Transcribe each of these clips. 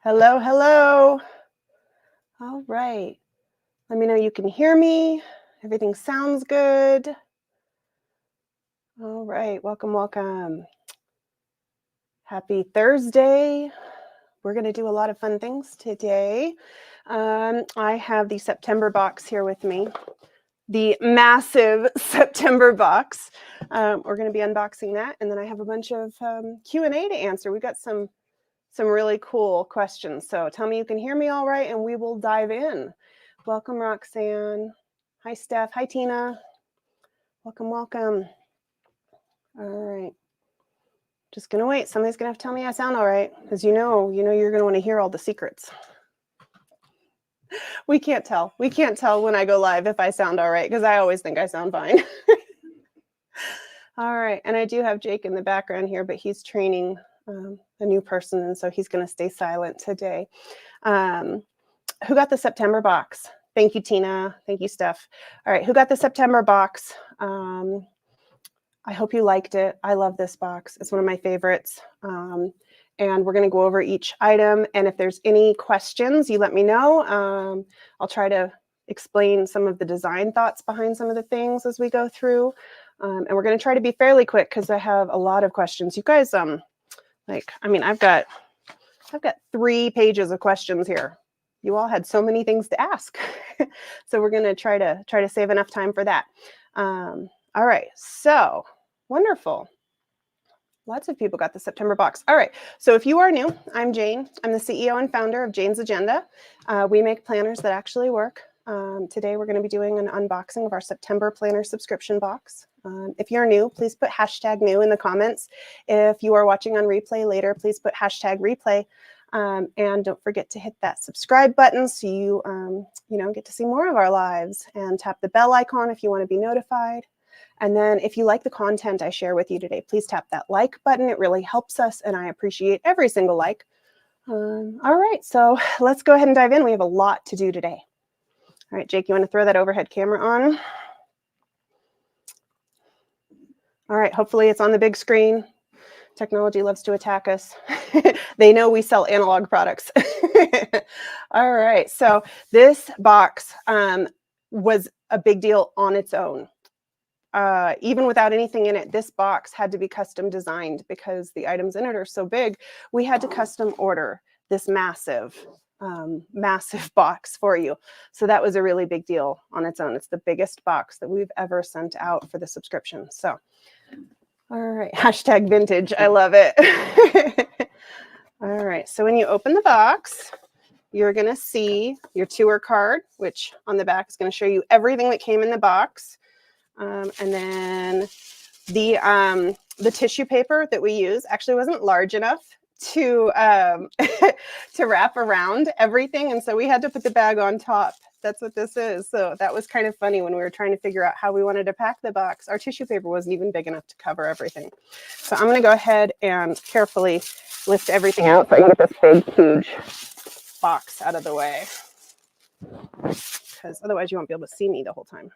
Hello, hello. All right. Let me know you can hear me. Everything sounds good. All right. Welcome, welcome. Happy Thursday. We're going to do a lot of fun things today. I have the September box here with me. The massive September box. We're going to be unboxing that. And then I have a bunch of Q&A to answer. We've got some really cool questions. So tell me you can hear me all right, and we will dive in. Welcome, Roxanne. Hi, Steph. Hi, Tina. Welcome, welcome. All right. Just going to wait. Somebody's going to have to tell me I sound all right, because you know you're going to want to hear all the secrets. We can't tell. We can't tell when I go live if I sound all right, because I always think I sound fine. All right. And I do have Jake in the background here, but he's training a new person, and so he's going to stay silent today. Who got the September box? Thank you, Tina. Thank you, Steph. All right, who got the September box? I hope you liked it. I love this box. It's one of my favorites. And we're going to go over each item. And if there's any questions, you let me know. I'll try to explain some of the design thoughts behind some of the things as we go through. And we're going to try to be fairly quick because I have a lot of questions. You guys, I've got 3 pages of questions here. You all had so many things to ask. So we're going to try to save enough time for that. All right, so wonderful. Lots of people got the September box. All right, so if you are new, I'm Jane. I'm the CEO and founder of Jane's Agenda. We make planners that actually work. Today we're going to be doing an unboxing of our September planner subscription box. If you're new, please put #new in the comments. If you are watching on replay later, please put #replay. And don't forget to hit that subscribe button so you get to see more of our lives, and tap the bell icon if you want to be notified. And then if you like the content I share with you today, please tap that like button. It really helps us, and I appreciate every single like. All right, so let's go ahead and dive in. We have a lot to do today. All right, Jake, you want to throw that overhead camera on? All right, hopefully it's on the big screen. Technology loves to attack us. They know we sell analog products. All right, so this box was a big deal on its own. Even without anything in it, this box had to be custom designed because the items in it are so big. We had to custom order this massive box for you. So that was a really big deal on its own. It's the biggest box that we've ever sent out for the subscription. So, all right, #vintage. I love it. All right, so when you open the box, you're going to see your tour card, which on the back is going to show you everything that came in the box. And then the tissue paper that we use actually wasn't large enough to to wrap around everything, and so we had to put the bag on top. That's what this is. So that was kind of funny when we were trying to figure out how we wanted to pack the box. Our tissue paper wasn't even big enough to cover everything. So I'm going to go ahead and carefully lift everything out so I can get this big, huge box out of the way, because otherwise you won't be able to see me the whole time.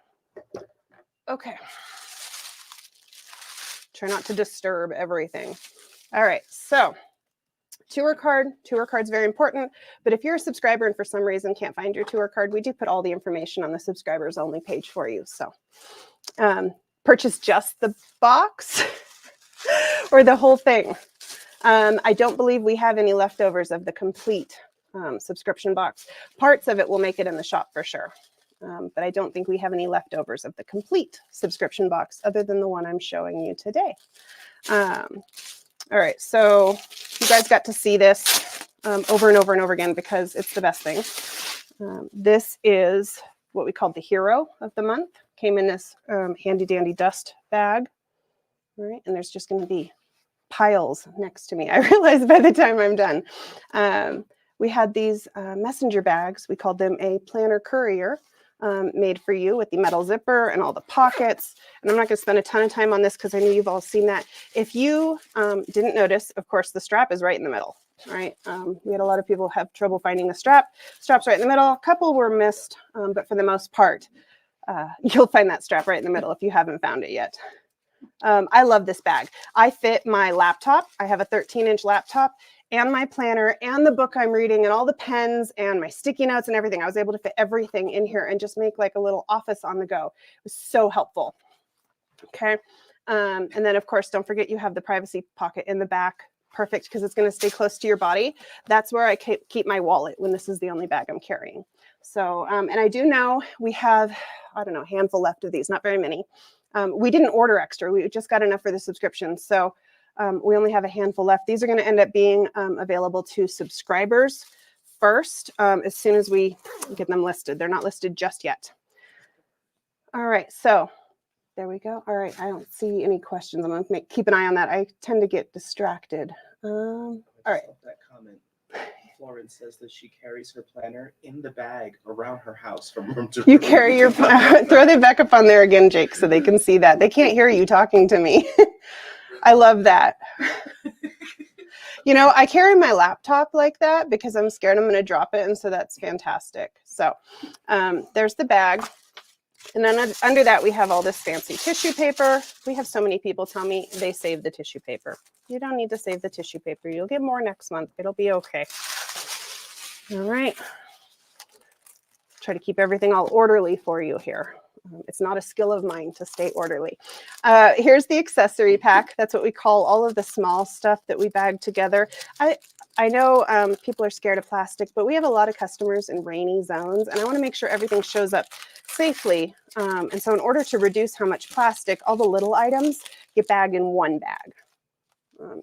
Okay. Try not to disturb everything. All right, so tour card's very important, but if you're a subscriber and for some reason can't find your tour card, we do put all the information on the subscribers only page for you. So purchase just the box or the whole thing. I don't believe we have any leftovers of the complete subscription box. Parts of it will make it in the shop for sure. But I don't think we have any leftovers of the complete subscription box other than the one I'm showing you today. All right, so you guys got to see this over and over and over again because it's the best thing. This is what we called the hero of the month. Came in this handy dandy dust bag. All right, and there's just going to be piles next to me. I realize by the time I'm done. We had these messenger bags. We called them a planner courier. Made for you with the metal zipper and all the pockets. And I'm not going to spend a ton of time on this because I know you've all seen that. If you didn't notice, of course, the strap is right in the middle, right? We had a lot of people have trouble finding the strap. Strap's right in the middle. A couple were missed, but for the most part, you'll find that strap right in the middle if you haven't found it yet. I love this bag. I fit my laptop. I have a 13-inch laptop and my planner and the book I'm reading and all the pens and my sticky notes and everything. I was able to fit everything in here and just make like a little office on the go. It was so helpful. Okay. And then of course, don't forget you have the privacy pocket in the back. Perfect, because it's going to stay close to your body. That's where I keep my wallet when this is the only bag I'm carrying. So, and I do know we have, I don't know, a handful left of these, not very many. We didn't order extra. We just got enough for the subscription. So we only have a handful left. These are going to end up being available to subscribers first as soon as we get them listed. They're not listed just yet. All right, so there we go. All right, I don't see any questions. I'm going to keep an eye on that. I tend to get distracted. All right. That comment. Florence says that she carries her planner in the bag around her house from room to room. You carry your throw them back up on there again, Jake, so they can see that. They can't hear you talking to me. I love that. You know, I carry my laptop like that because I'm scared I'm going to drop it, and so that's fantastic. So there's the bag. And then under that, we have all this fancy tissue paper. We have so many people tell me they save the tissue paper. You don't need to save the tissue paper. You'll get more next month. It'll be okay. All right. Try to keep everything all orderly for you here. It's not a skill of mine to stay orderly. Here's the accessory pack. That's what we call all of the small stuff that we bag together. I know people are scared of plastic, but we have a lot of customers in rainy zones, and I want to make sure everything shows up safely. And so in order to reduce how much plastic, all the little items get bagged in one bag.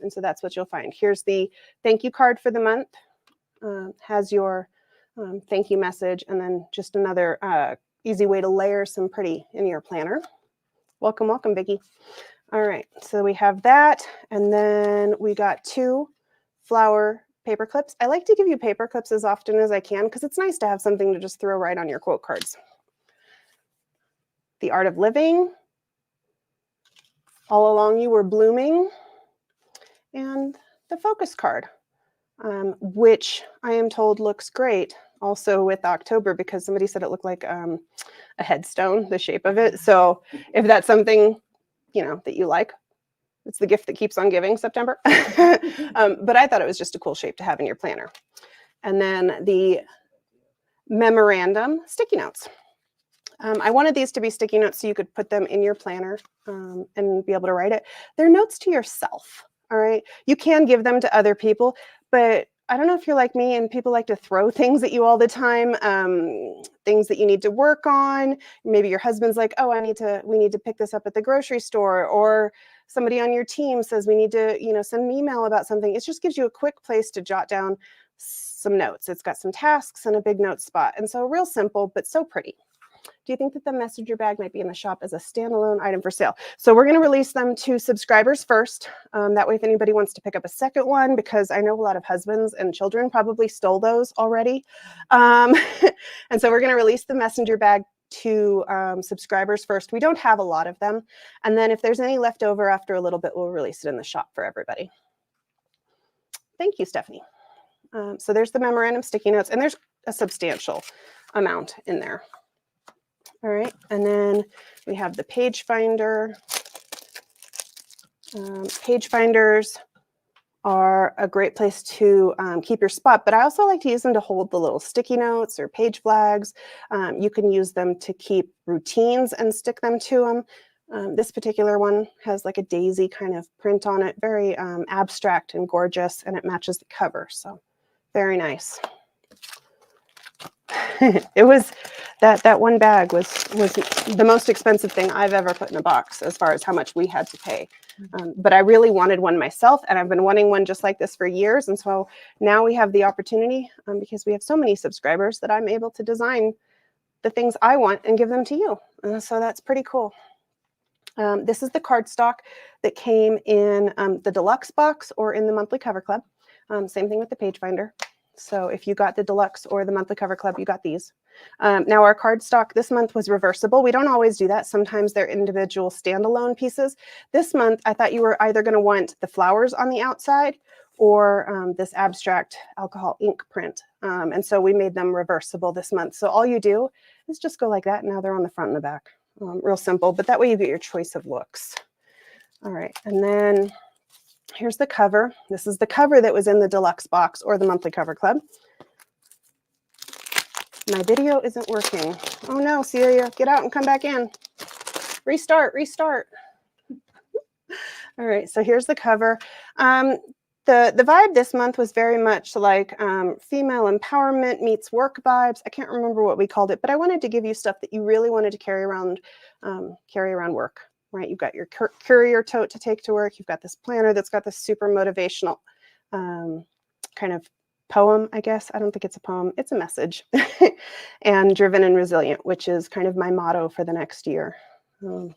And so that's what you'll find. Here's the thank you card for the month. Has your thank you message, and then just another easy way to layer some pretty in your planner. Welcome, welcome, Vicki. All right, so we have that, and then we got 2 flower paper clips. I like to give you paper clips as often as I can because it's nice to have something to just throw right on your quote cards. The Art of Living, All Along You Were Blooming, and the focus card, which I am told looks great also with October because somebody said it looked like a headstone, the shape of it. So if that's something, you know, that you like, it's the gift that keeps on giving, September. But I thought it was just a cool shape to have in your planner. And then the memorandum sticky notes. I wanted these to be sticky notes so you could put them in your planner and be able to write it. They're notes to yourself, all right? You can give them to other people, but I don't know if you're like me and people like to throw things at you all the time, things that you need to work on. Maybe your husband's like, oh, we need to pick this up at the grocery store, or somebody on your team says we need to, you know, send an email about something. It just gives you a quick place to jot down some notes. It's got some tasks and a big note spot. And so real simple, but so pretty. Do you think that the messenger bag might be in the shop as a standalone item for sale? So we're going to release them to subscribers first. That way, if anybody wants to pick up a second one, because I know a lot of husbands and children probably stole those already. And so we're going to release the messenger bag to subscribers first. We don't have a lot of them. And then if there's any left over after a little bit, we'll release it in the shop for everybody. Thank you, Stephanie. So there's the memorandum sticky notes, and there's a substantial amount in there. All right, and then we have the page finder. Page finders are a great place to keep your spot, but I also like to use them to hold the little sticky notes or page flags. You can use them to keep routines and stick them to them. This particular one has like a daisy kind of print on it, very abstract and gorgeous, and it matches the cover, so very nice. It was that one bag was the most expensive thing I've ever put in a box as far as how much we had to pay. But I really wanted one myself, and I've been wanting one just like this for years. And so now we have the opportunity because we have so many subscribers that I'm able to design the things I want and give them to you. So that's pretty cool. This is the cardstock that came in the deluxe box or in the monthly cover club. Same thing with the page finder. So if you got the deluxe or the monthly cover club, you got these. Now our cardstock this month was reversible. We don't always do that. Sometimes they're individual standalone pieces. This month, I thought you were either going to want the flowers on the outside or this abstract alcohol ink print. And so we made them reversible this month. So all you do is just go like that. And now they're on the front and the back. Real simple, but that way you get your choice of looks. All right, and then here's the cover. This is the cover that was in the deluxe box or the monthly cover club. My video isn't working. Oh no, Celia, get out and come back in. Restart, restart. All right, so here's the cover. The vibe this month was very much like female empowerment meets work vibes. I can't remember what we called it, but I wanted to give you stuff that you really wanted to carry around work, right? You've got your courier tote to take to work. You've got this planner that's got this super motivational kind of poem, I guess. I don't think it's a poem. It's a message. And driven and resilient, which is kind of my motto for the next year. And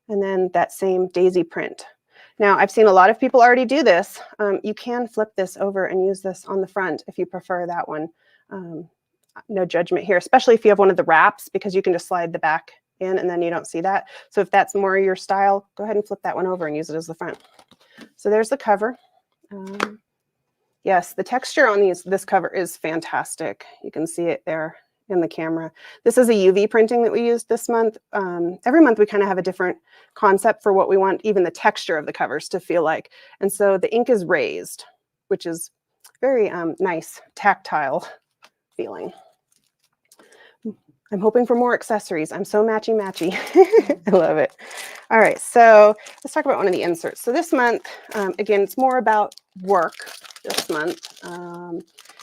then that same daisy print. Now, I've seen a lot of people already do this. You can flip this over and use this on the front if you prefer that one. No judgment here, especially if you have one of the wraps, because you can just slide the back in and then you don't see that. So if that's more your style, go ahead and flip that one over and use it as the front. So there's the cover. Yes, the texture on this cover is fantastic. You can see it there in the camera. This is a UV printing that we used this month. Every month we kind of have a different concept for what we want even the texture of the covers to feel like. And so the ink is raised, which is very nice, tactile feeling. I'm hoping for more accessories. I'm so matchy-matchy. I love it. All right, so let's talk about one of the inserts. So this month, again, it's more about work this month.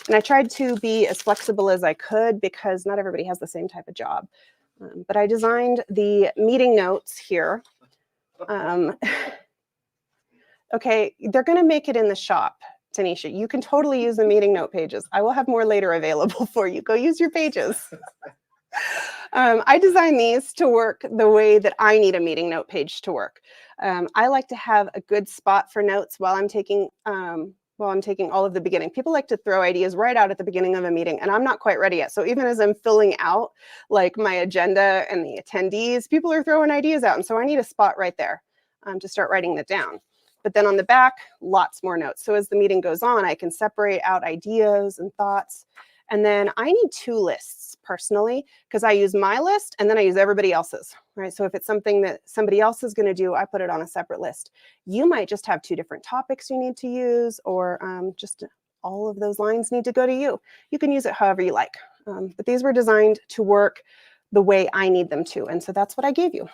And I tried to be as flexible as I could because not everybody has the same type of job. But I designed the meeting notes here. Okay, they're going to make it in the shop, Tanisha. You can totally use the meeting note pages. I will have more later available for you. Go use your pages. I designed these to work the way that I need a meeting note page to work. I like to have a good spot for notes while I'm taking all of the beginning. People like to throw ideas right out at the beginning of a meeting, and I'm not quite ready yet. So even as I'm filling out like my agenda and the attendees, people are throwing ideas out. And so I need a spot right there to start writing that down. But then on the back, lots more notes. So as the meeting goes on, I can separate out ideas and thoughts. And then I need 2 lists personally, because I use my list and then I use everybody else's, right? So if it's something that somebody else is going to do, I put it on a separate list. You might just have 2 different topics you need to use, or just all of those lines need to go to you. You can use it however you like. But these were designed to work the way I need them to. And so that's what I gave you.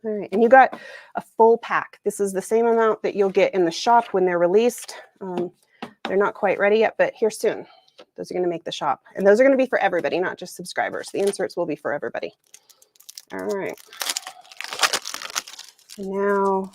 All right, and you got a full pack. This is the same amount that you'll get in the shop when they're released. They're not quite ready yet, but here soon. Those are going to make the shop. And those are going to be for everybody, not just subscribers. The inserts will be for everybody. All right. And now,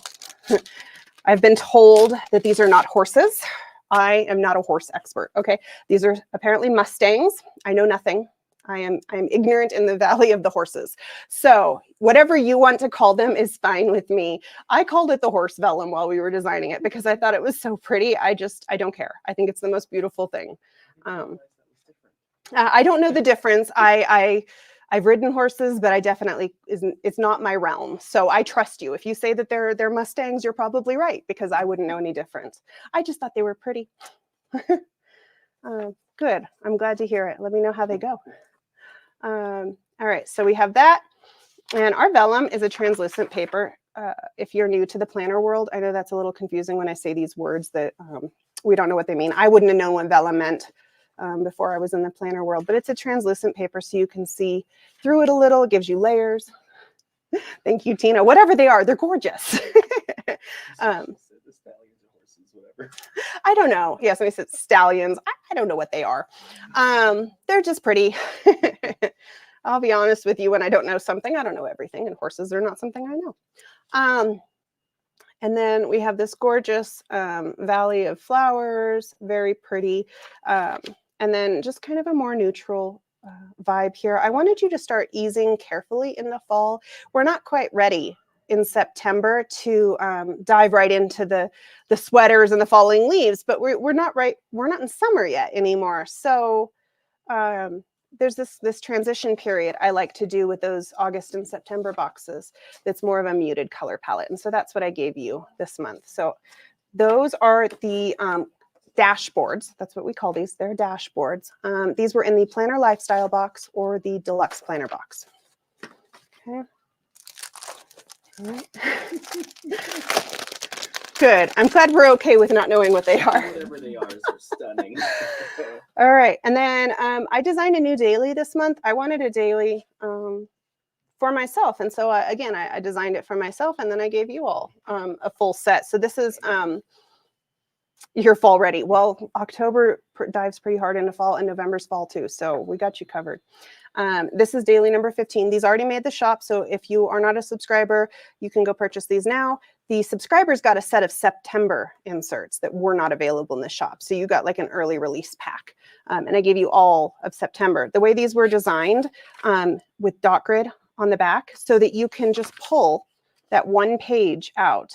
I've been told that these are not horses. I am not a horse expert, okay? These are apparently Mustangs. I know nothing. I am ignorant in the valley of the horses. So whatever you want to call them is fine with me. I called it the horse Vellum while we were designing it because I thought it was so pretty. I don't care. I think it's the most beautiful thing. I don't know the difference. I've ridden horses, but I definitely it's not my realm. So I trust you. If you say that they're Mustangs, you're probably right because I wouldn't know any difference. I just thought they were pretty. Good. I'm glad to hear it. Let me know how they go. All right, so we have that. And our vellum is a translucent paper. If you're new to the planner world, I know that's a little confusing when I say these words that we don't know what they mean. I wouldn't have known what vellum meant before I was in the planner world, but it's a translucent paper so you can see through it a little. It gives you layers. Thank you, Tina. Whatever they are, they're gorgeous. I don't know. Yeah, somebody said stallions. I don't know what they are. They're just pretty. I'll be honest with you, when I don't know something, I don't know everything, and horses are not something I know. And then we have this gorgeous valley of flowers, very pretty. And then just kind of a more neutral vibe here. I wanted you to start easing carefully in the fall. We're not quite ready in September to dive right into the sweaters and the falling leaves, but we're not in summer yet anymore. So there's this transition period I like to do with those August and September boxes that's more of a muted color palette. And so that's what I gave you this month. So those are the dashboards. That's what we call these. They're dashboards. These were in the Planner Lifestyle box or the Deluxe Planner box. Okay. All right. Good. I'm glad we're okay with not knowing what they are. Whatever they are, they're stunning. All right. And then I designed a new daily this month. I wanted a daily for myself. And so, again, I designed it for myself, and then I gave you all a full set. So this is your fall ready. Well, October dives pretty hard into fall, and November's fall too. So we got you covered. This is daily number 15. These already made the shop. So if you are not a subscriber, you can go purchase these now. The subscribers got a set of September inserts that were not available in the shop. So you got like an early release pack. And I gave you all of September. The way these were designed with dot grid on the back so that you can just pull that one page out.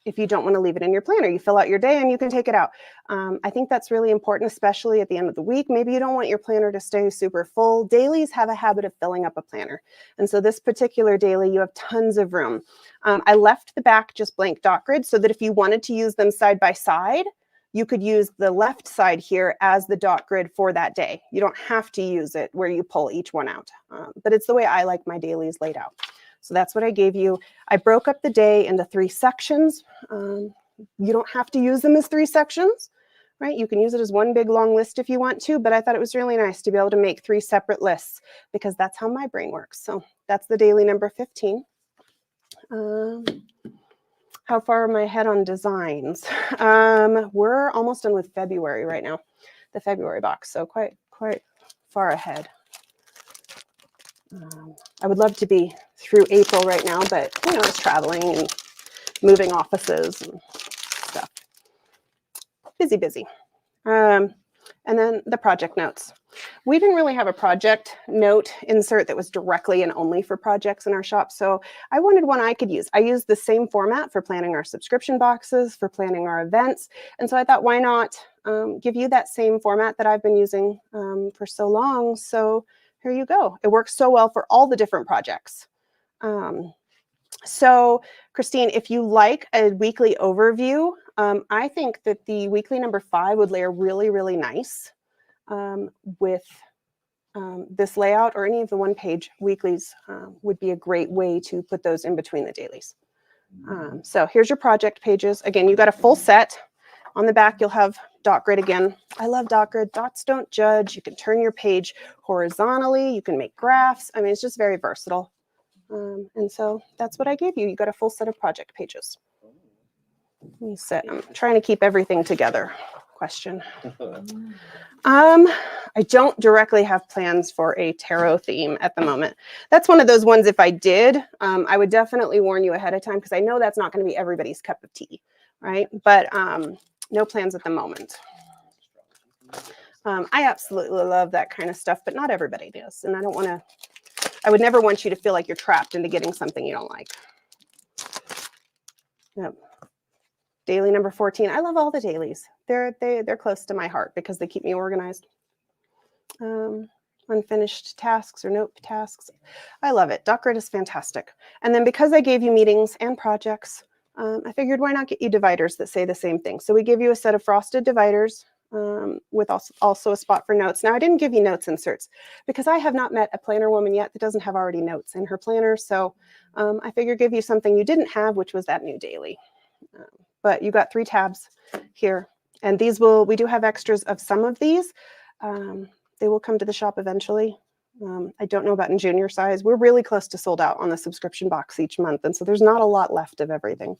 If you don't want to leave it in your planner, you fill out your day and you can take it out. I think that's really important, especially at the end of the week. Maybe you don't want your planner to stay super full. Dailies have a habit of filling up a planner. And so this particular daily, you have tons of room. I left the back just blank dot grid so that if you wanted to use them side by side, you could use the left side here as the dot grid for that day. You don't have to use it where you pull each one out. But it's the way I like my dailies laid out. So that's what I gave you. I broke up the day into 3 sections. You don't have to use them as 3 sections, right? You can use it as one big long list if you want to, but I thought it was really nice to be able to make 3 separate lists because that's how my brain works. So that's the daily number 15. How far am I ahead on designs? We're almost done with February right now, the February box, so quite far ahead. I would love to be through April right now, but you know, it's traveling and moving offices and stuff. Busy. And then the project notes. We didn't really have a project note insert that was directly and only for projects in our shop, so I wanted one I could use. I used the same format for planning our subscription boxes, for planning our events, and so I thought, why not give you that same format that I've been using for so long? So here you go. It works so well for all the different projects. So Christine, if you like a weekly overview, I think that the weekly number 5 would layer really nice with this layout, or any of the one-page weeklies would be a great way to put those in between the dailies. So here's your project pages. Again, you got a full set. On the back, you'll have dot grid again. I love dot grid. Dots don't judge. You can turn your page horizontally. You can make graphs. I mean, it's just very versatile. And so that's what I gave you. You got a full set of project pages. Let me sit. I'm trying to keep everything together. Question. I don't directly have plans for a tarot theme at the moment. That's one of those ones, if I did, I would definitely warn you ahead of time because I know that's not going to be everybody's cup of tea, right? But no plans at the moment. I absolutely love that kind of stuff, but not everybody does. And I would never want you to feel like you're trapped into getting something you don't like. Yep. Daily number 14. I love all the dailies. They're close to my heart because they keep me organized. Unfinished tasks or note tasks. I love it. Dot grid is fantastic. And then because I gave you meetings and projects, I figured why not get you dividers that say the same thing. So we give you a set of frosted dividers with also a spot for notes. Now I didn't give you notes inserts because I have not met a planner woman yet that doesn't have already notes in her planner. So I figured give you something you didn't have, which was that new daily. But you got 3 tabs here. And we do have extras of some of these. They will come to the shop eventually. I don't know about in junior size. We're really close to sold out on the subscription box each month. And so there's not a lot left of everything.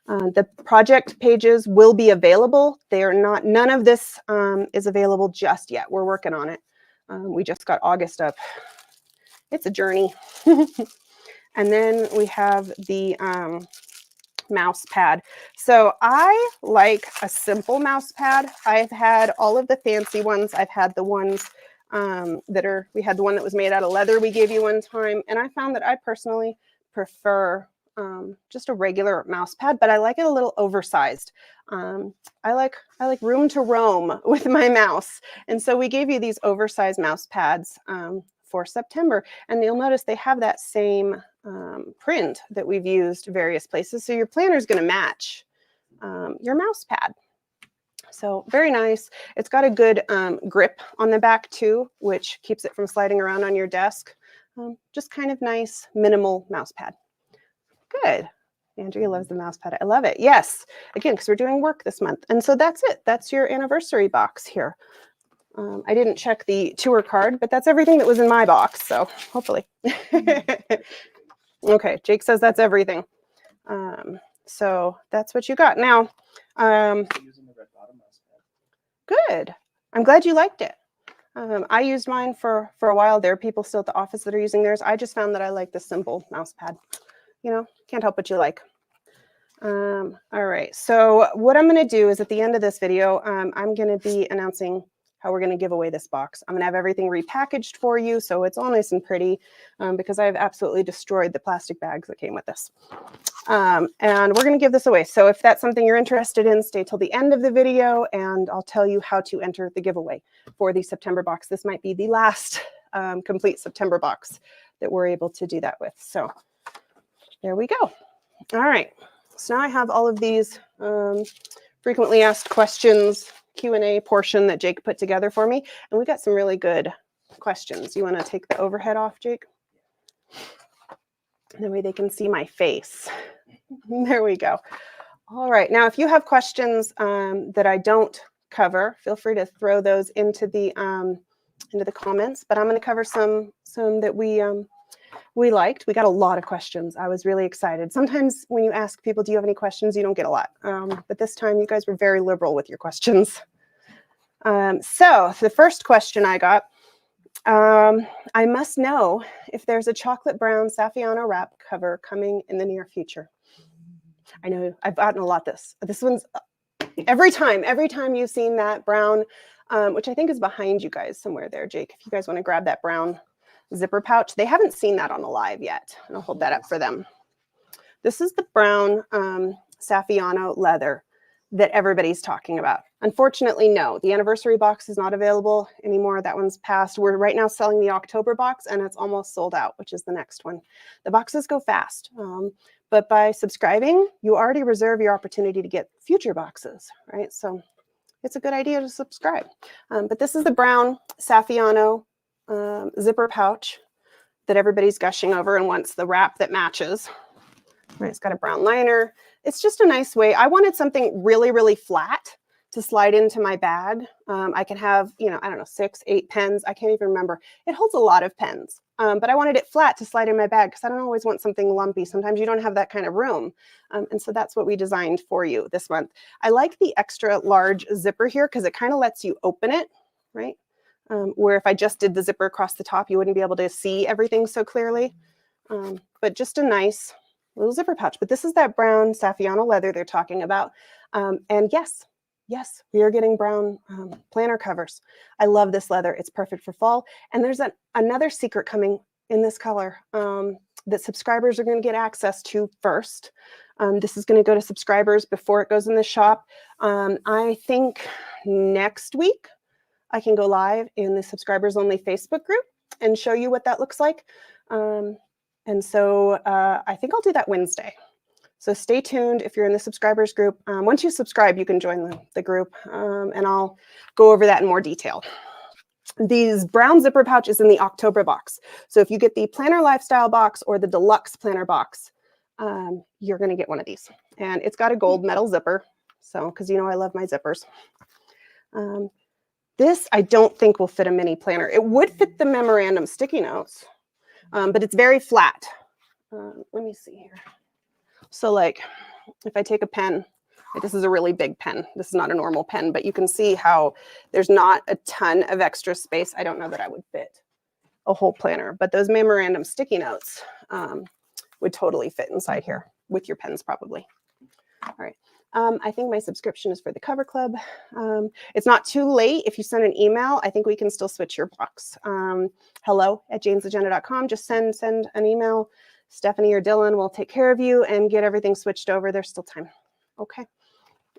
The project pages will be available. They are not, none of this is available just yet. We're working on it. We just got August up. It's a journey. And then we have the mouse pad. So I like a simple mouse pad. I've had all of the fancy ones. I've had the ones we had the one that was made out of leather we gave you one time. And I found that I personally prefer just a regular mouse pad, but I like it a little oversized. I like room to roam with my mouse. And so we gave you these oversized mouse pads for September. And you'll notice they have that same print that we've used various places. So your planner is going to match your mouse pad. So very nice. It's got a good grip on the back too, which keeps it from sliding around on your desk. Just kind of nice, minimal mouse pad. Good. Andrea loves the mouse pad. I love it. Yes. Again, because we're doing work this month. And so that's it. That's your anniversary box here. I didn't check the tour card, but that's everything that was in my box. So hopefully. Okay. Jake says that's everything. So that's what you got. Now, Using the red bottom mouse pad. good. I'm glad you liked it. I used mine for a while. There are people still at the office that are using theirs. I just found that I like the simple mouse pad. You know, can't help what you like. All right. So what I'm going to do is at the end of this video, I'm going to be announcing how we're going to give away this box. I'm going to have everything repackaged for you, so it's all nice and pretty, because I have absolutely destroyed the plastic bags that came with this. And we're going to give this away. So if that's something you're interested in, stay till the end of the video, and I'll tell you how to enter the giveaway for the September box. This might be the last complete September box that we're able to do that with. So there we go. All right. So now I have all of these frequently asked questions Q&A portion that Jake put together for me. And we got some really good questions. You want to take the overhead off, Jake? That way they can see my face. There we go. All right. Now, if you have questions that I don't cover, feel free to throw those into the comments. But I'm going to cover some that we liked. We got a lot of questions. I was really excited. Sometimes when you ask people, do you have any questions? You don't get a lot. But this time you guys were very liberal with your questions. So the first question I got, I must know if there's a chocolate brown Saffiano wrap cover coming in the near future. I know I've gotten a lot this one's every time you've seen that brown, which I think is behind you guys somewhere there, Jake, if you guys want to grab that brown zipper pouch. They haven't seen that on a live yet. And I'll hold that up for them. This is the brown Saffiano leather that everybody's talking about. Unfortunately, no, the anniversary box is not available anymore. That one's passed. We're right now selling the October box, and it's almost sold out, which is the next one. The boxes go fast, but by subscribing, you already reserve your opportunity to get future boxes, right? So it's a good idea to subscribe. But this is the brown Saffiano zipper pouch that everybody's gushing over and wants the wrap that matches. Right, it's got a brown liner. It's just a nice way. I wanted something really, really flat to slide into my bag. I can have, I don't know, 6, 8 pens. I can't even remember. It holds a lot of pens, but I wanted it flat to slide in my bag because I don't always want something lumpy. Sometimes you don't have that kind of room. And so that's what we designed for you this month. I like the extra large zipper here because it kind of lets you open it, right? Where if I just did the zipper across the top, you wouldn't be able to see everything so clearly. But just a nice little zipper pouch. But this is that brown Saffiano leather they're talking about. And yes, we are getting brown planner covers. I love this leather. It's perfect for fall. And there's another secret coming in this color that subscribers are going to get access to first. This is going to go to subscribers before it goes in the shop. I think next week I can go live in the subscribers only Facebook group and show you what that looks like. And so I think I'll do that Wednesday. So stay tuned if you're in the subscribers group. Once you subscribe, you can join the group, and I'll go over that in more detail. These brown zipper pouch is in the October box. So if you get the Planner Lifestyle box or the Deluxe Planner box, you're going to get one of these. And it's got a gold metal zipper. So, because I love my zippers. This I don't think will fit a mini planner. It would fit the memorandum sticky notes. But it's very flat. Let me see here. So like if I take a pen, this is a really big pen. This is not a normal pen, but you can see how there's not a ton of extra space. I don't know that I would fit a whole planner, but those memorandum sticky notes would totally fit inside here with your pens probably. All right. I think my subscription is for the Cover Club. It's not too late. If you send an email, I think we can still switch your box. hello@janesagenda.com. Just send an email. Stephanie or Dylan will take care of you and get everything switched over. There's still time. Okay.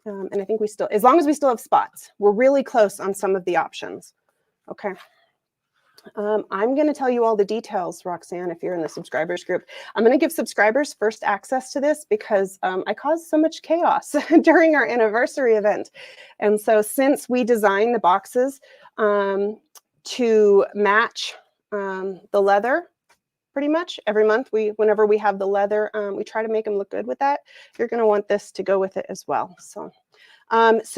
And I think as long as we still have spots, we're really close on some of the options. Okay. I'm going to tell you all the details, Roxanne, if you're in the subscribers group. I'm going to give subscribers first access to this because I caused so much chaos during our anniversary event. And so since we designed the boxes to match the leather pretty much. Every month, whenever we have the leather, we try to make them look good with that. You're going to want this to go with it as well. So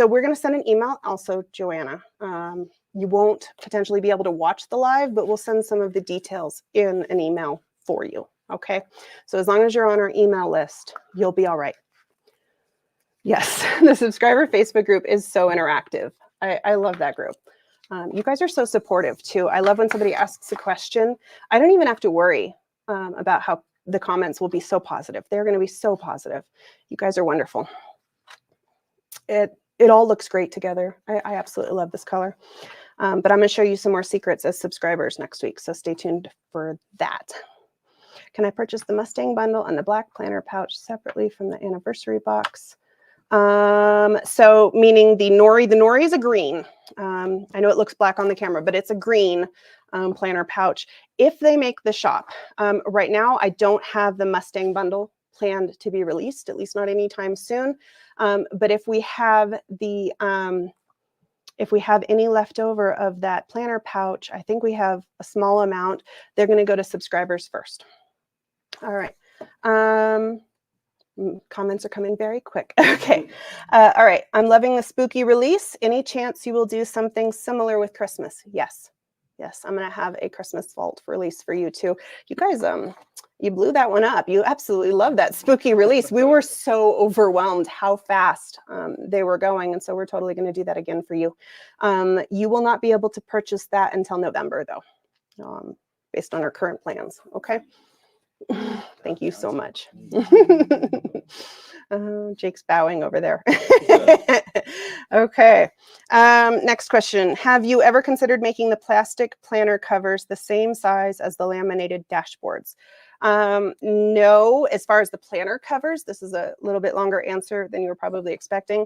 we're going to send an email also, Joanna. You won't potentially be able to watch the live, but we'll send some of the details in an email for you. Okay. So as long as you're on our email list, you'll be all right. Yes. The subscriber Facebook group is so interactive. I love that group. You guys are so supportive too. I love when somebody asks a question. I don't even have to worry about how the comments will be so positive. They're going to be so positive. You guys are wonderful. It all looks great together. I absolutely love this color. But I'm going to show you some more secrets as subscribers next week. So stay tuned for that. Can I purchase the Mustang bundle and the black planner pouch separately from the anniversary box? So meaning the nori is a green. I know it looks black on the camera, but it's a green planner pouch. If they make the shop, right now I don't have the Mustang bundle planned to be released, at least not anytime soon. But if we have the if we have any left over of that planner pouch, I think we have a small amount. They're going to go to subscribers first. All right. Comments are coming very quick. Okay. All right. I'm loving the spooky release. Any chance you will do something similar with Christmas? Yes. Yes. I'm going to have a Christmas vault release for you too. You guys, you blew that one up. You absolutely love that spooky release. We were so overwhelmed how fast they were going. And so we're totally going to do that again for you. You will not be able to purchase that until November though, based on our current plans. Okay. Thank you so much. Jake's bowing over there. Okay. Next question. Have you ever considered making the plastic planner covers the same size as the laminated dashboards? No, as far as the planner covers, this is a little bit longer answer than you were probably expecting.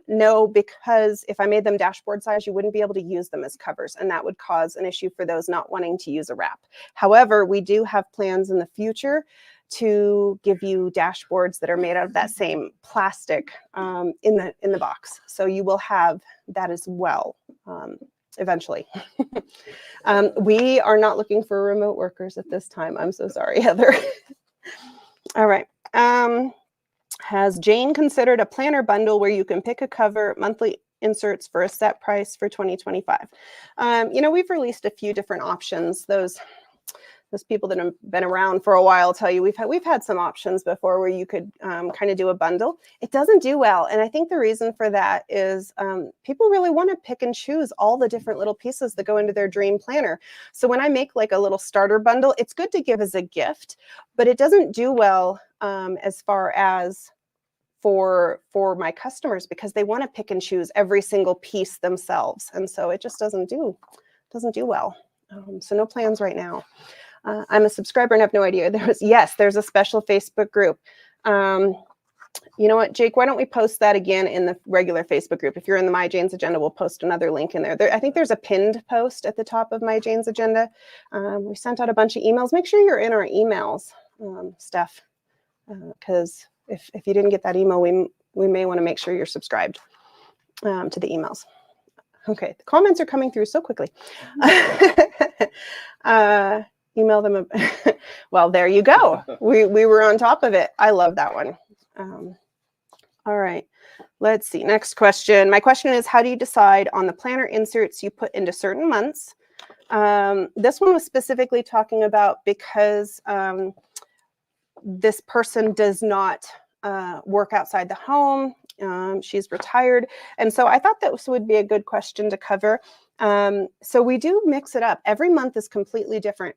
No, because if I made them dashboard size, you wouldn't be able to use them as covers, and that would cause an issue for those not wanting to use a wrap. However, we do have plans in the future to give you dashboards that are made out of that same plastic in the box. So you will have that as well eventually. We are not looking for remote workers at this time. I'm so sorry, Heather. All right. Has Jane considered a planner bundle where you can pick a cover, monthly inserts for a set price for 2025? You know, we've released a few different options. Those people that have been around for a while tell you we've had some options before where you could kind of do a bundle. It doesn't do well. And I think the reason for that is people really want to pick and choose all the different little pieces that go into their dream planner. So when I make like a little starter bundle, it's good to give as a gift, but it doesn't do well as far as for my customers because they want to pick and choose every single piece themselves. And so it just doesn't do well. So no plans right now. I'm a subscriber and have no idea. There's a special Facebook group. You know what, Jake, why don't we post that again in the regular Facebook group? If you're in the My Jane's Agenda, we'll post another link in there. I think there's a pinned post at the top of My Jane's Agenda. We sent out a bunch of emails. Make sure you're in our emails, Steph, because if you didn't get that email, we may want to make sure you're subscribed to the emails. Okay, the comments are coming through so quickly. Email them. Well, there you go. We were on top of it. I love that one. All right, let's see. Next question. My question is, how do you decide on the planner inserts you put into certain months? This one was specifically talking about because this person does not work outside the home. She's retired. And so I thought that this would be a good question to cover. So we do mix it up. Every month is completely different.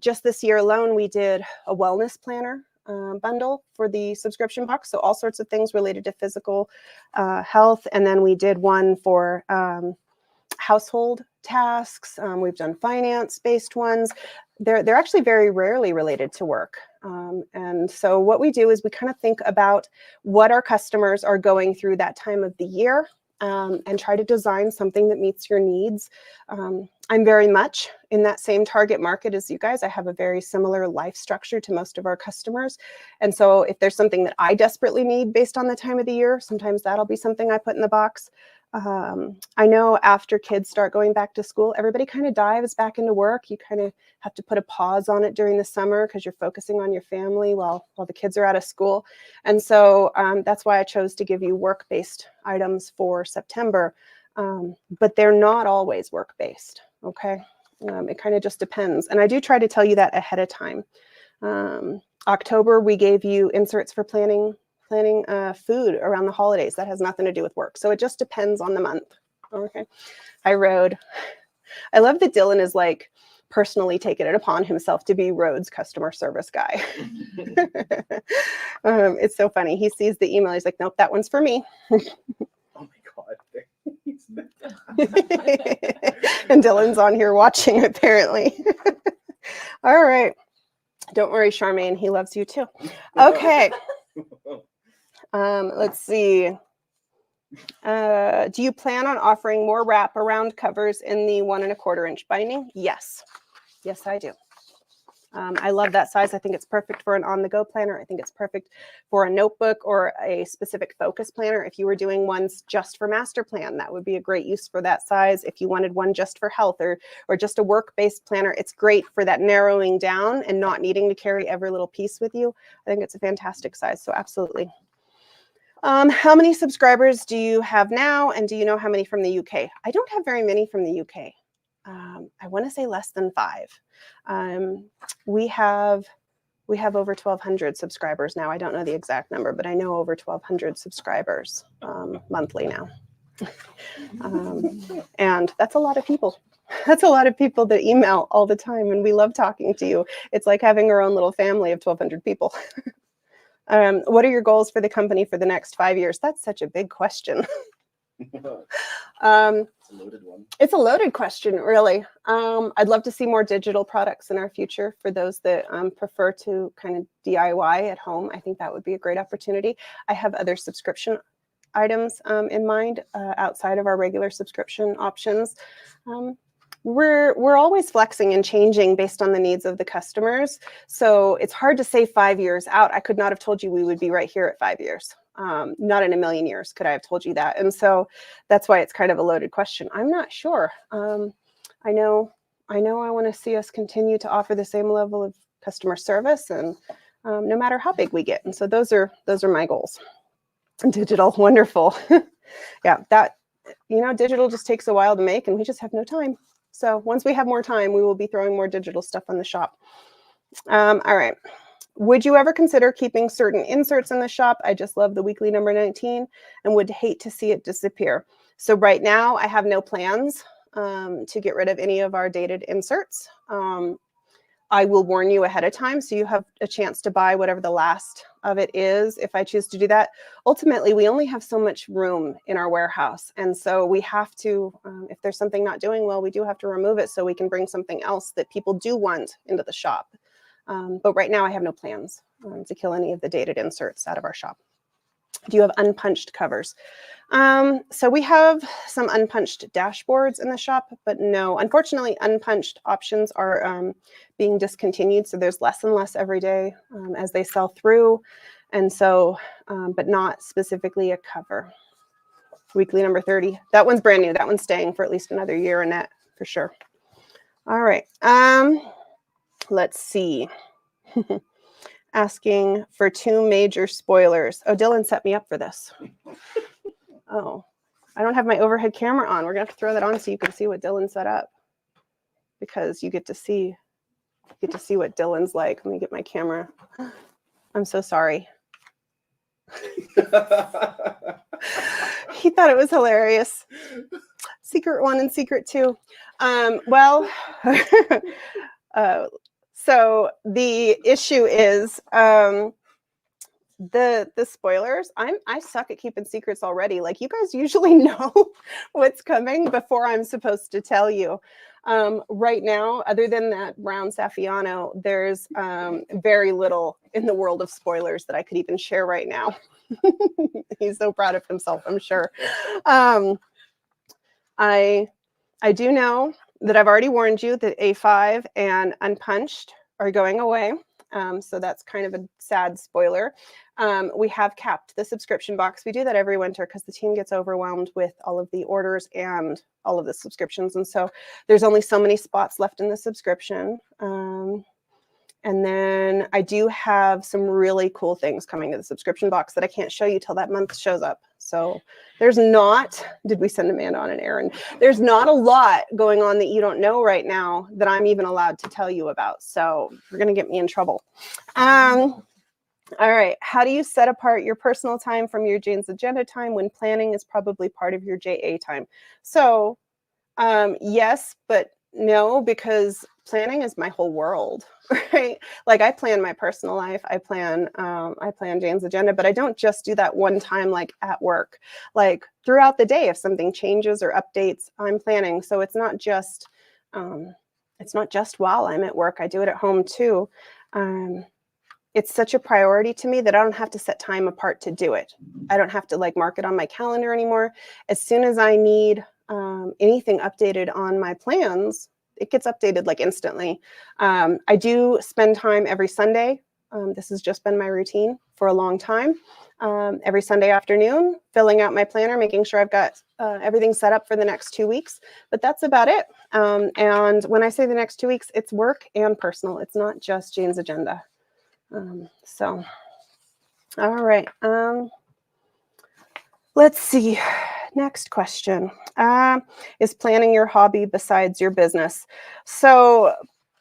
Just this year alone, we did a wellness planner bundle for the subscription box. So all sorts of things related to physical health. And then we did one for household tasks. We've done finance-based ones. They're actually very rarely related to work. And so what we do is we kind of think about what our customers are going through that time of the year and try to design something that meets your needs. I'm very much in that same target market as you guys. I have a very similar life structure to most of our customers. And so if there's something that I desperately need based on the time of the year, sometimes that'll be something I put in the box. I know after kids start going back to school, everybody kind of dives back into work. You kind of have to put a pause on it during the summer because you're focusing on your family while the kids are out of school. And so that's why I chose to give you work-based items for September. But they're not always work-based, okay? It kind of just depends. And I do try to tell you that ahead of time. October, we gave you inserts for planning food around the holidays. That has nothing to do with work. So it just depends on the month. Okay. Hi, Road. I love that Dylan is like personally taken it upon himself to be Road's customer service guy. It's so funny. He sees the email. He's like, nope, that one's for me. Oh my God. And Dylan's on here watching, apparently. All right. Don't worry, Charmaine. He loves you too. Okay. Let's see. Do you plan on offering more wraparound covers in the 1 1/4 inch binding? Yes. Yes, I do. I love that size. I think it's perfect for an on-the-go planner. I think it's perfect for a notebook or a specific focus planner. If you were doing ones just for master plan, that would be a great use for that size. If you wanted one just for health or just a work-based planner, it's great for that narrowing down and not needing to carry every little piece with you. I think it's a fantastic size, so absolutely. How many subscribers do you have now, and do you know how many from the UK? I don't have very many from the UK. I want to say less than 5. We have over 1,200 subscribers now. I don't know the exact number, but I know over 1,200 subscribers monthly now. And that's a lot of people. That's a lot of people that email all the time, and we love talking to you. It's like having our own little family of 1,200 people. What are your goals for the company for the next 5 years? That's such a big question. It's a loaded one. It's a loaded question, really. I'd love to see more digital products in our future for those that prefer to kind of DIY at home. I think that would be a great opportunity. I have other subscription items in mind outside of our regular subscription options. We're always flexing and changing based on the needs of the customers. So it's hard to say 5 years out. I could not have told you we would be right here at 5 years. Not in a million years could I have told you that. And so that's why it's kind of a loaded question. I'm not sure. I know I want to see us continue to offer the same level of customer service, and no matter how big we get. And so those are my goals. Digital, wonderful. Yeah, that, digital just takes a while to make, and we just have no time. So once we have more time, we will be throwing more digital stuff on the shop. All right. Would you ever consider keeping certain inserts in the shop? I just love the weekly number 19 and would hate to see it disappear. So right now I have no plans to get rid of any of our dated inserts. I will warn you ahead of time so you have a chance to buy whatever the last of it is if I choose to do that. Ultimately, we only have so much room in our warehouse. And so we have to, if there's something not doing well, we do have to remove it so we can bring something else that people do want into the shop. But right now I have no plans to kill any of the dated inserts out of our shop. Do you have unpunched covers? So we have some unpunched dashboards in the shop, but no, unfortunately, unpunched options are being discontinued. So there's less and less every day as they sell through. And so, but not specifically a cover. Weekly number 30. That one's brand new. That one's staying for at least another year, Annette, for sure. All right. Let's see. Asking for 2 major spoilers. Oh, Dylan set me up for this. Oh, I don't have my overhead camera on. We're gonna have to throw that on so you can see what Dylan set up, because you get to see what Dylan's like. Let me get my camera. I'm so sorry. He thought it was hilarious. Secret 1 and secret 2. Well, so the issue is the spoilers. I suck at keeping secrets already. Like, you guys usually know what's coming before I'm supposed to tell you. Right now, other than that brown Saffiano, there's very little in the world of spoilers that I could even share right now. He's so proud of himself, I'm sure. I do know that I've already warned you that A5 and unpunched are going away. So that's kind of a sad spoiler. We have capped the subscription box. We do that every winter because the team gets overwhelmed with all of the orders and all of the subscriptions. And so there's only so many spots left in the subscription. And then I do have some really cool things coming to the subscription box that I can't show you till that month shows up. So there's not, did we send Amanda on an errand? There's not a lot going on that you don't know right now that I'm even allowed to tell you about. So you're going to get me in trouble. All right. How do you set apart your personal time from your Jane's Agenda time when planning is probably part of your JA time? So yes, but no, because planning is my whole world, right? Like I plan my personal life, I plan Jane's Agenda, but I don't just do that one time, like at work. Like throughout the day, if something changes or updates, I'm planning. So it's not just while I'm at work. I do it at home too. It's such a priority to me that I don't have to set time apart to do it. I don't have to like mark it on my calendar anymore. As soon as I need anything updated on my plans, it gets updated like instantly. I do spend time every Sunday. This has just been my routine for a long time. Every Sunday afternoon, filling out my planner, making sure I've got everything set up for the next 2 weeks. But that's about it. And when I say the next 2 weeks, it's work and personal. It's not just Jane's Agenda. So, all right. Let's see. Next question. Is planning your hobby besides your business? So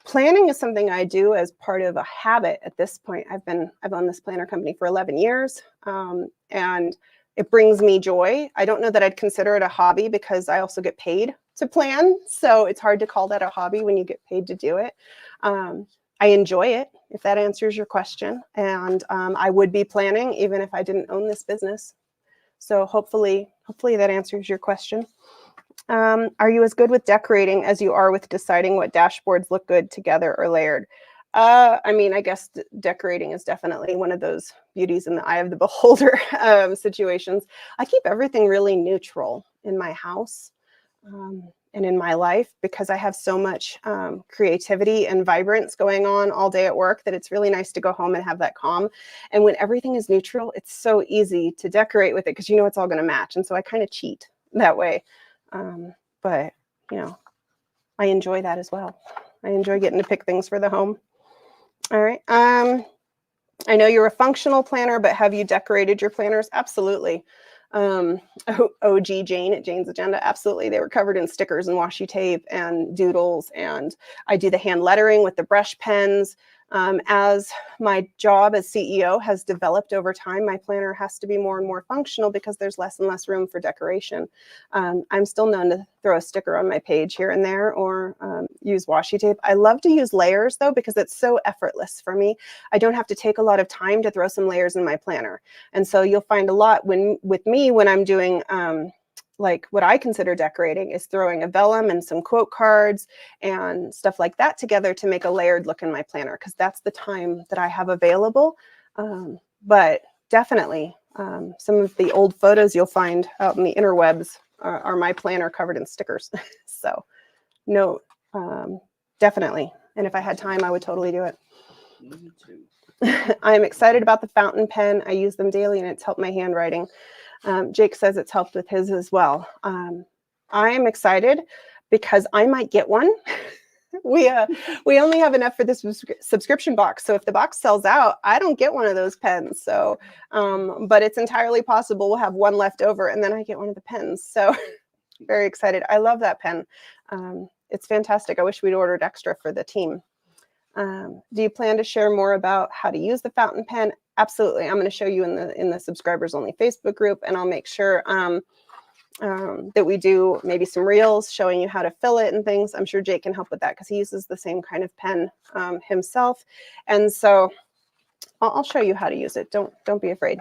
planning is something I do as part of a habit at this point. I've owned this planner company for 11 years, and it brings me joy. I don't know that I'd consider it a hobby because I also get paid to plan. So it's hard to call that a hobby when you get paid to do it. I enjoy it, if that answers your question. And I would be planning even if I didn't own this business. So hopefully that answers your question. Are you as good with decorating as you are with deciding what dashboards look good together or layered? I mean, I guess decorating is definitely one of those beauties in the eye of the beholder situations. I keep everything really neutral in my house and in my life because I have so much creativity and vibrance going on all day at work that it's really nice to go home and have that calm. And when everything is neutral, it's so easy to decorate with it because you know it's all going to match. And so I kind of cheat that way. But, you know, I enjoy that as well. I enjoy getting to pick things for the home. All right. I know you're a functional planner, but have you decorated your planners? Absolutely. OG Jane at Jane's Agenda, absolutely. They were covered in stickers and washi tape and doodles, and I do the hand lettering with the brush pens. As my job as CEO has developed over time, my planner has to be more and more functional because there's less and less room for decoration. I'm still known to throw a sticker on my page here and there or use washi tape. I love to use layers though because it's so effortless for me. I don't have to take a lot of time to throw some layers in my planner. And so you'll find a lot with me when I'm doing like what I consider decorating is throwing a vellum and some quote cards and stuff like that together to make a layered look in my planner because that's the time that I have available. But definitely some of the old photos you'll find out in the interwebs are my planner covered in stickers. So no, definitely. And if I had time, I would totally do it. Me too. I'm excited about the fountain pen. I use them daily and it's helped my handwriting. Jake says it's helped with his as well. I am excited because I might get one. We only have enough for this subscription box. So if the box sells out, I don't get one of those pens. So, but it's entirely possible we'll have one left over and then I get one of the pens. So very excited. I love that pen. It's fantastic. I wish we'd ordered extra for the team. Do you plan to share more about how to use the fountain pen? Absolutely. I'm going to show you in the subscribers only Facebook group, and I'll make sure that we do maybe some reels showing you how to fill it and things. I'm sure Jake can help with that because he uses the same kind of pen himself. And so I'll show you how to use it. Don't be afraid.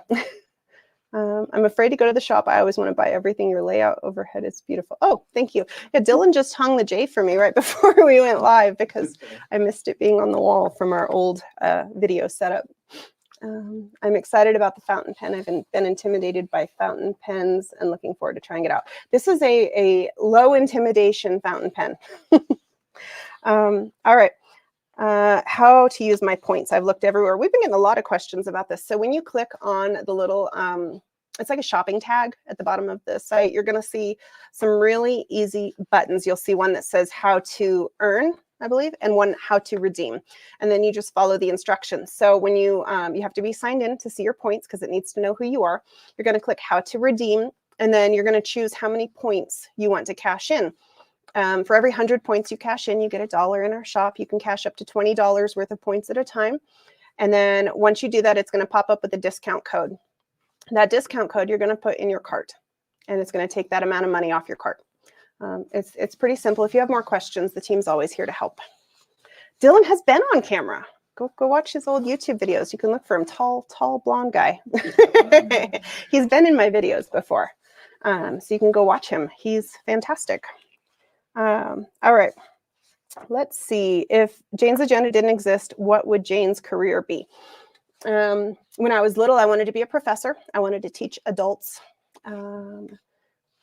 I'm afraid to go to the shop. I always want to buy everything. Your layout overhead is beautiful. Oh, thank you. Yeah, Dylan just hung the J for me right before we went live because I missed it being on the wall from our old video setup. I'm excited about the fountain pen. I've been intimidated by fountain pens and looking forward to trying it out. This is a low intimidation fountain pen. All right. How to use my points. I've looked everywhere. We've been getting a lot of questions about this. So when you click on the little, it's like a shopping tag at the bottom of the site, you're going to see some really easy buttons. You'll see one that says how to earn, I believe, and one how to redeem. And then you just follow the instructions. So when you have to be signed in to see your points because it needs to know who you are. You're going to click how to redeem, and then you're going to choose how many points you want to cash in. For every 100 points you cash in, you get $1 in our shop. You can cash up to $20 worth of points at a time. And then once you do that, it's going to pop up with a discount code. That discount code you're going to put in your cart, and it's going to take that amount of money off your cart. It's pretty simple. If you have more questions, the team's always here to help. Dylan has been on camera. Go watch his old YouTube videos. You can look for him. Tall, blonde guy. He's been in my videos before. So you can go watch him. He's fantastic. All right. Let's see. If Jane's Agenda didn't exist, what would Jane's career be? When I was little, I wanted to be a professor. I wanted to teach adults,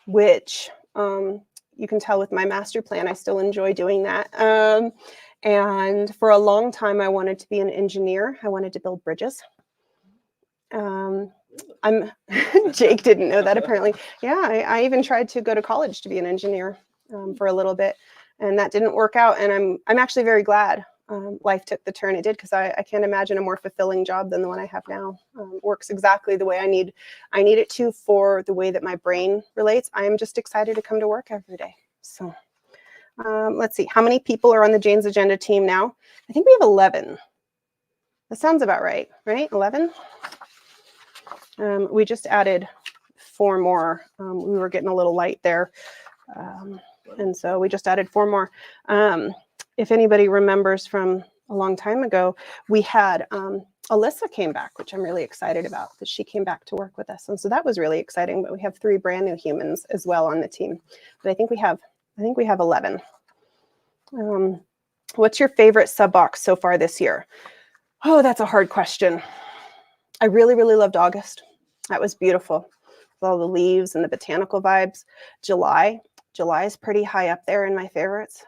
which you can tell with my master plan, I still enjoy doing that. And for a long time, I wanted to be an engineer. I wanted to build bridges. Jake didn't know that apparently. Yeah, I even tried to go to college to be an engineer for a little bit, and that didn't work out. And I'm actually very glad life took the turn it did, because I can't imagine a more fulfilling job than the one I have now. Works exactly the way I need it to for the way that my brain relates. I am just excited to come to work every day. So let's see, how many people are on the Jane's Agenda team now? I think we have 11. That sounds about right? 11? We just added 4 more. We were getting a little light there. And so we just added 4 more. If anybody remembers from a long time ago, we had Alyssa came back, which I'm really excited about, that she came back to work with us. And so that was really exciting, but we have 3 brand new humans as well on the team. But I think we have 11. What's your favorite sub box so far this year? Oh, that's a hard question. I really, really loved August. That was beautiful. With all the leaves and the botanical vibes. July is pretty high up there in my favorites.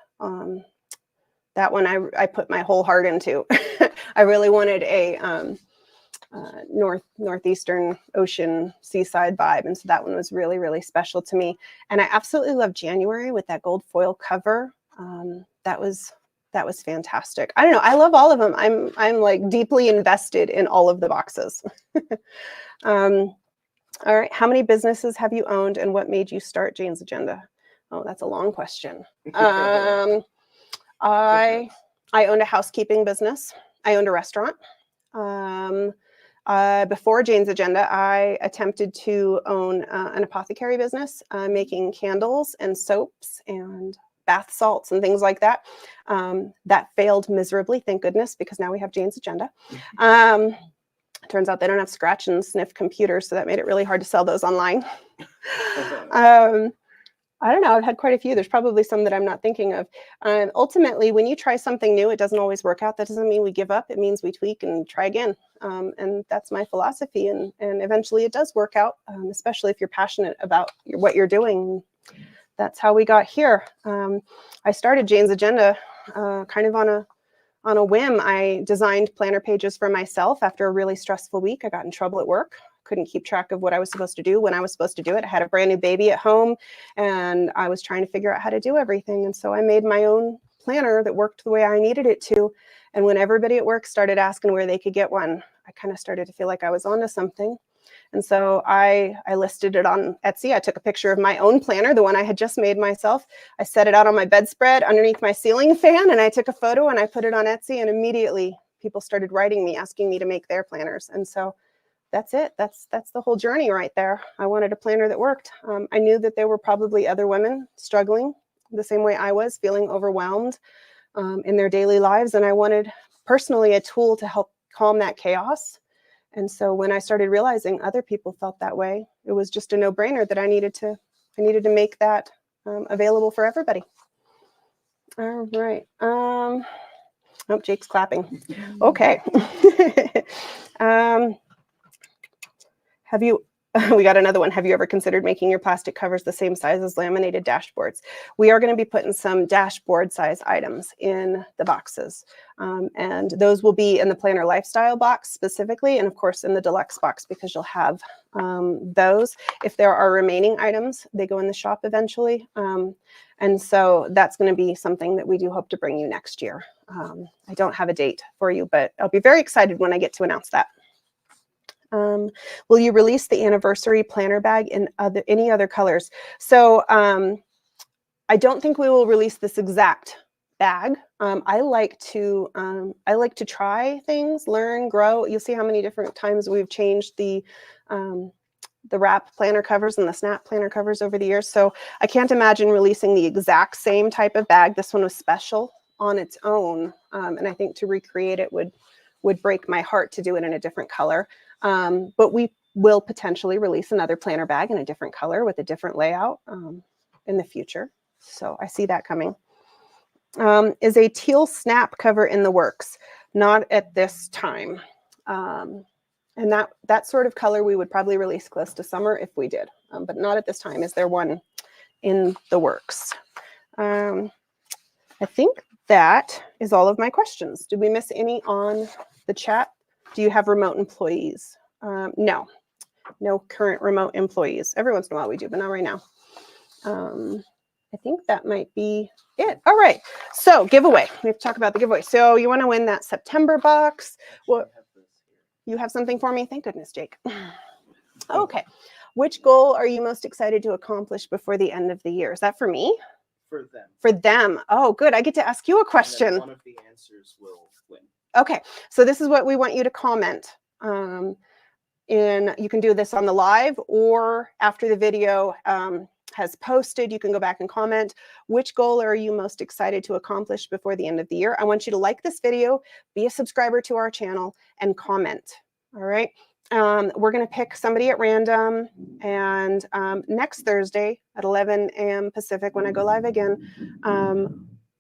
That one I put my whole heart into. I really wanted a northeastern ocean seaside vibe, and so that one was really, really special to me. And I absolutely love January with that gold foil cover. That was fantastic. I don't know. I love all of them. I'm like deeply invested in all of the boxes. All right. How many businesses have you owned, and what made you start Jane's Agenda? Oh, that's a long question. I owned a housekeeping business. I owned a restaurant. Before Jane's Agenda, I attempted to own an apothecary business, making candles and soaps and bath salts and things like that. That failed miserably, thank goodness, because now we have Jane's Agenda. Turns out they don't have scratch and sniff computers, so that made it really hard to sell those online. I don't know. I've had quite a few. There's probably some that I'm not thinking of. Ultimately, when you try something new, it doesn't always work out. That doesn't mean we give up. It means we tweak and try again. And that's my philosophy. And eventually it does work out, especially if you're passionate about what you're doing. That's how we got here. I started Jane's Agenda kind of on a whim. I designed planner pages for myself after a really stressful week. I got in trouble at work. Couldn't keep track of what I was supposed to do when I was supposed to do it. I had a brand new baby at home, and I was trying to figure out how to do everything. And so I made my own planner that worked the way I needed it to. And when everybody at work started asking where they could get one, I kind of started to feel like I was onto something. And so I listed it on Etsy. I took a picture of my own planner, the one I had just made myself. I set it out on my bedspread underneath my ceiling fan, and I took a photo and I put it on Etsy, and immediately people started writing me, asking me to make their planners. And so that's it. That's the whole journey right there. I wanted a planner that worked. I knew that there were probably other women struggling the same way I was, feeling overwhelmed in their daily lives. And I wanted personally a tool to help calm that chaos. And so when I started realizing other people felt that way, it was just a no-brainer that I needed to make that available for everybody. All right. Oh, Jake's clapping. Okay. Have you we got another one. Have you ever considered making your plastic covers the same size as laminated dashboards? We are going to be putting some dashboard size items in the boxes. And those will be in the Planner Lifestyle box specifically, and of course in the deluxe box, because you'll have those. If there are remaining items, they go in the shop eventually. And so that's going to be something that we do hope to bring you next year. I don't have a date for you, but I'll be very excited when I get to announce that. Will you release the anniversary planner bag in any other colors? So I don't think we will release this exact bag. I like to try things, learn, grow. You'll see how many different times we've changed the wrap planner covers and the snap planner covers over the years. So I can't imagine releasing the exact same type of bag. This one was special on its own, and I think to recreate it would break my heart to do it in a different color. But we will potentially release another planner bag in a different color with a different layout in the future. So I see that coming. Is a teal snap cover in the works? Not at this time. And that sort of color we would probably release close to summer if we did, but not at this time. Is there one in the works? I think that is all of my questions. Did we miss any on the chat? Do you have remote employees? No current remote employees. Every once in a while we do, but not right now. I think that might be it. All right. So giveaway. We have to talk about the giveaway. So you want to win that September box. Well, you have something for me? Thank goodness, Jake. Okay. Which goal are you most excited to accomplish before the end of the year? Is that for me? For them. For them. Oh, good. I get to ask you a question. And then one of the answers will win. Okay. So this is what we want you to comment. You can do this on the live or after the video has posted, you can go back and comment. Which goal are you most excited to accomplish before the end of the year? I want you to like this video, be a subscriber to our channel, and comment. All right. We're going to pick somebody at random, and next Thursday at 11 a.m. Pacific, when I go live again,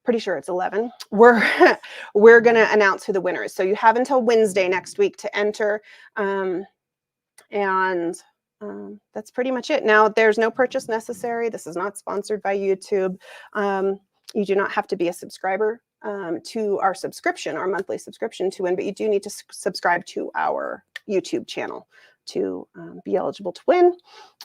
pretty sure it's 11, we're going to announce who the winner is. So you have until Wednesday next week to enter. That's pretty much it. Now, there's no purchase necessary. This is not sponsored by YouTube. You do not have to be a subscriber to our subscription, our monthly subscription to win, but you do need to subscribe to our YouTube channel to be eligible to win.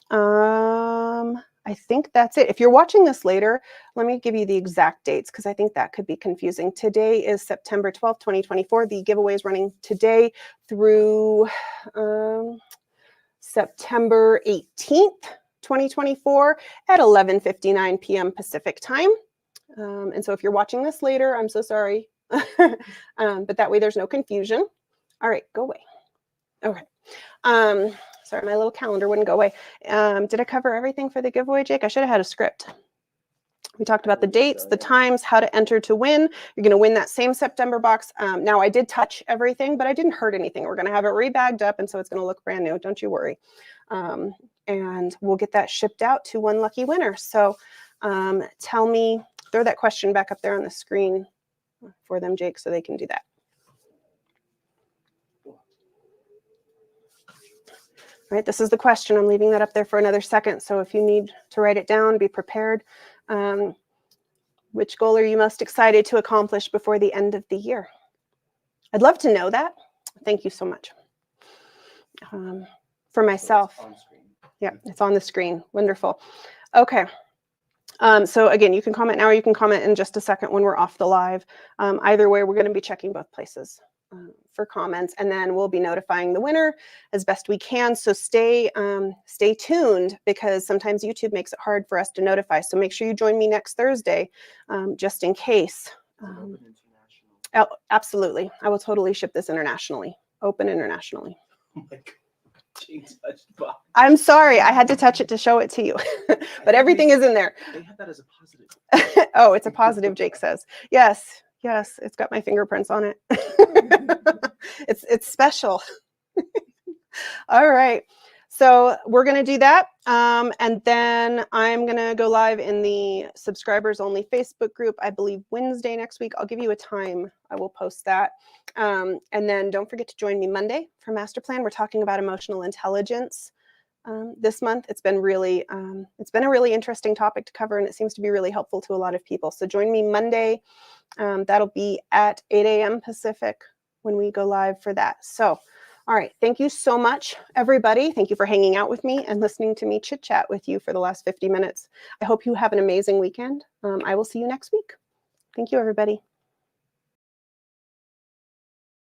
I think that's it. If you're watching this later, let me give you the exact dates because I think that could be confusing. Today is September 12th, 2024. The giveaway is running today through September 18th, 2024 at 11:59 p.m. Pacific time. And so if you're watching this later, I'm so sorry. But that way there's no confusion. All right, go away. Okay. Sorry, my little calendar wouldn't go away. Did I cover everything for the giveaway, Jake? I should have had a script. We talked about the dates, the times, how to enter to win. You're going to win that same September box. Now, I did touch everything, but I didn't hurt anything. We're going to have it rebagged up, and so it's going to look brand new. Don't you worry. And we'll get that shipped out to one lucky winner. So tell me, throw that question back up there on the screen for them, Jake, so they can do that. All right, this is the question. I'm leaving that up there for another second. So if you need to write it down, be prepared. Which goal are you most excited to accomplish before the end of the year? I'd love to know that. Thank you so much. For myself. So it's on screen. Yeah, it's on the screen. Wonderful. Okay. So again, you can comment now or you can comment in just a second when we're off the live. Either way, we're going to be checking both places for comments, and then we'll be notifying the winner as best we can. So stay tuned, because sometimes YouTube makes it hard for us to notify. So make sure you join me next Thursday, just in case. Absolutely. I will totally ship this internationally. Open internationally. Oh my God. I'm sorry. I had to touch it to show it to you. But everything is in there. They have that as a positive. Oh, it's a positive, Jake says. Yes. Yes, it's got my fingerprints on it. It's special. All right. So we're going to do that. And then I'm going to go live in the subscribers only Facebook group, I believe Wednesday next week. I'll give you a time. I will post that. And then don't forget to join me Monday for Master Plan. We're talking about emotional intelligence this month. It's been a really interesting topic to cover, and it seems to be really helpful to a lot of people. So join me Monday. That'll be at 8 a.m. Pacific when we go live for that. So, all right. Thank you so much, everybody. Thank you for hanging out with me and listening to me chit chat with you for the last 50 minutes. I hope you have an amazing weekend. I will see you next week. Thank you, everybody.